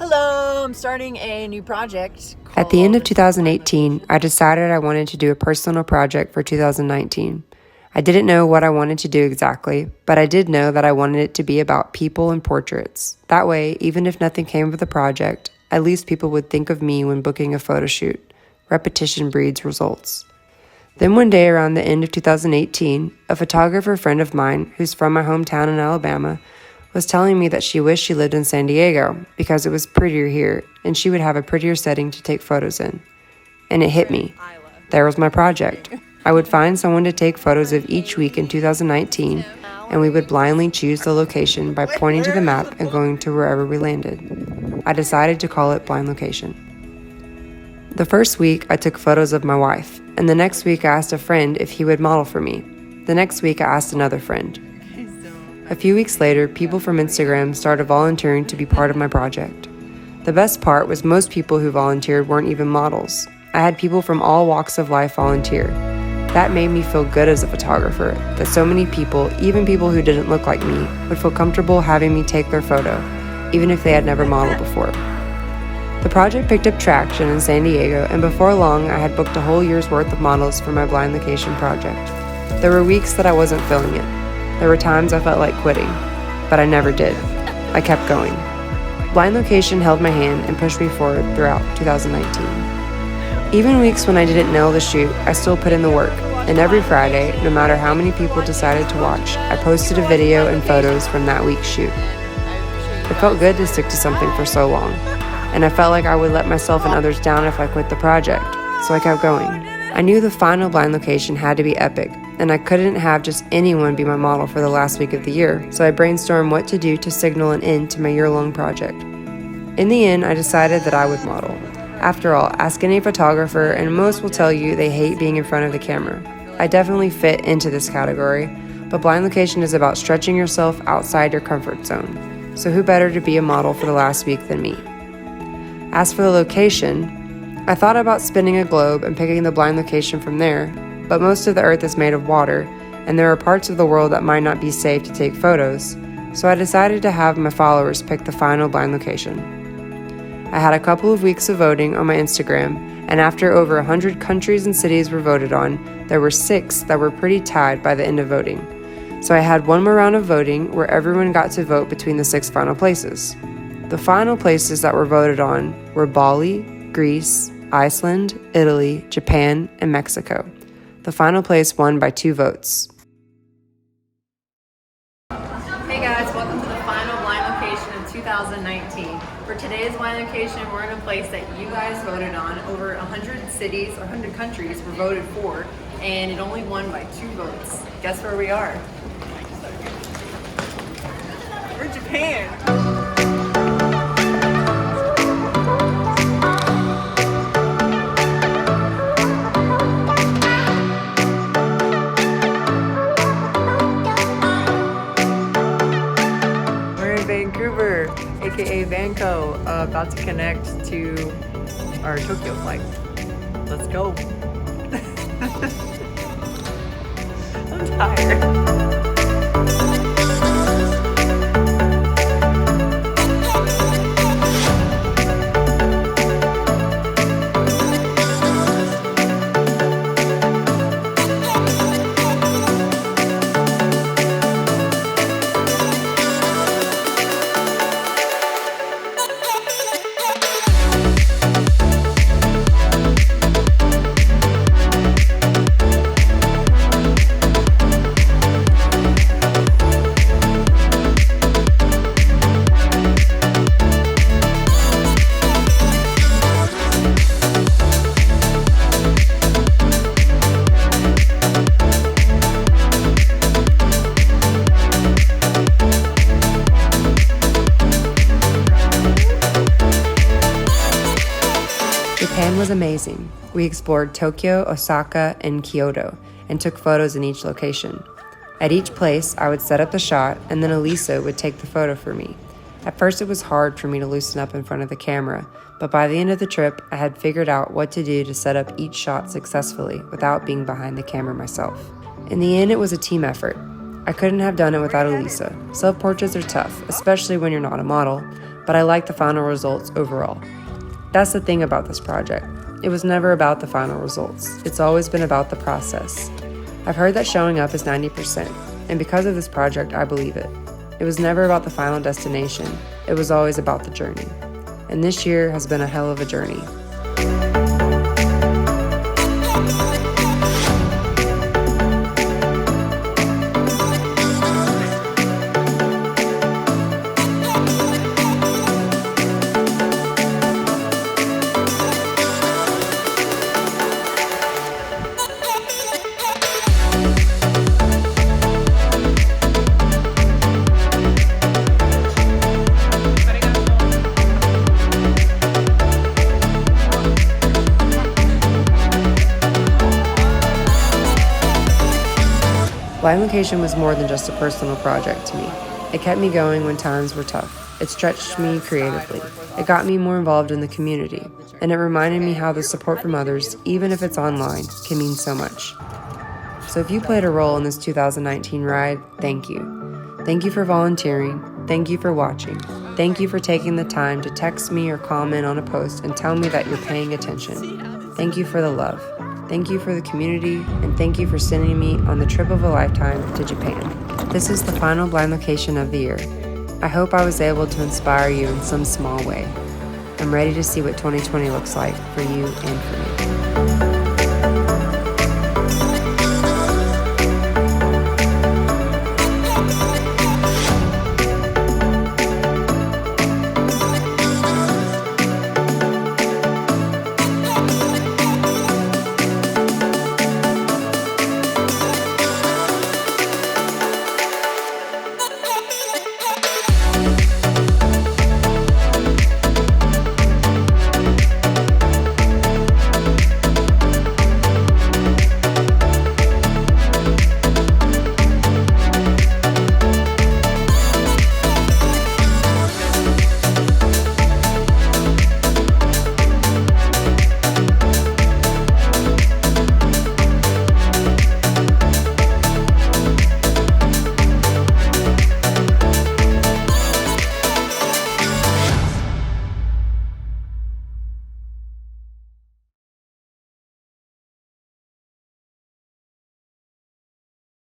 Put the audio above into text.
Hello, I'm starting a new project. At the end of 2018, I decided I wanted to do a personal project for 2019. I didn't know what I wanted to do exactly, but I did know that I wanted it to be about people and portraits. That way, even if nothing came of the project, at least people would think of me when booking a photo shoot. Repetition breeds results. Then one day around the end of 2018, a photographer friend of mine who's from my hometown in Alabama was telling me that she wished she lived in San Diego because it was prettier here and she would have a prettier setting to take photos in. And it hit me. There was my project. I would find someone to take photos of each week in 2019, and we would blindly choose the location by pointing to the map and going to wherever we landed. I decided to call it Blind Location. The first week, I took photos of my wife, and the next week I asked a friend if he would model for me. The next week I asked another friend. A few weeks later, people from Instagram started volunteering to be part of my project. The best part was most people who volunteered weren't even models. I had people from all walks of life volunteer. That made me feel good as a photographer, that so many people, even people who didn't look like me, would feel comfortable having me take their photo, even if they had never modeled before. The project picked up traction in San Diego, and before long, I had booked a whole year's worth of models for my Blind Location project. There were weeks that I wasn't feeling it. There were times I felt like quitting, but I never did. I kept going. Blind Location held my hand and pushed me forward throughout 2019. Even weeks when I didn't nail the shoot, I still put in the work, and every Friday, no matter how many people decided to watch, I posted a video and photos from that week's shoot. It felt good to stick to something for so long, and I felt like I would let myself and others down if I quit the project, so I kept going. I knew the final Blind Location had to be epic, and I couldn't have just anyone be my model for the last week of the year, so I brainstormed what to do to signal an end to my year-long project. In the end, I decided that I would model. After all, ask any photographer, and most will tell you they hate being in front of the camera. I definitely fit into this category, but Blind Location is about stretching yourself outside your comfort zone, so who better to be a model for the last week than me? As for the location, I thought about spinning a globe and picking the blind location from there, but most of the earth is made of water, and there are parts of the world that might not be safe to take photos, so I decided to have my followers pick the final blind location. I had a couple of weeks of voting on my Instagram, and after over 100 countries and cities were voted on, there were 6 that were pretty tied by the end of voting. So I had one more round of voting where everyone got to vote between the 6 final places. The final places that were voted on were Bali, Greece, Iceland, Italy, Japan, and Mexico. The final place won by 2 votes. Hey guys, welcome to the final Blind Location of 2019. For today's Blind Location, we're in a place that you guys voted on. Over 100 cities or 100 countries were voted for, and it only won by 2 votes. Guess where we are? We're in Japan. Vancouver, aka Vanco, about to connect to our Tokyo flight. Let's go. I'm tired. Japan was amazing. We explored Tokyo, Osaka, and Kyoto, and took photos in each location. At each place, I would set up the shot, and then Alyssa would take the photo for me. At first, it was hard for me to loosen up in front of the camera, but by the end of the trip, I had figured out what to do to set up each shot successfully without being behind the camera myself. In the end, it was a team effort. I couldn't have done it without Alyssa. Self-portraits are tough, especially when you're not a model, but I like the final results overall. That's the thing about this project. It was never about the final results. It's always been about the process. I've heard that showing up is 90%, and because of this project, I believe it. It was never about the final destination. It was always about the journey. And this year has been a hell of a journey. Blind Location was more than just a personal project to me. It kept me going when times were tough. It stretched me creatively. It got me more involved in the community. And it reminded me how the support from others, even if it's online, can mean so much. So if you played a role in this 2019 ride, thank you. Thank you for volunteering. Thank you for watching. Thank you for taking the time to text me or comment on a post and tell me that you're paying attention. Thank you for the love. Thank you for the community, and thank you for sending me on the trip of a lifetime to Japan. This is the final Blind Location of the year. I hope I was able to inspire you in some small way. I'm ready to see what 2020 looks like for you and for me.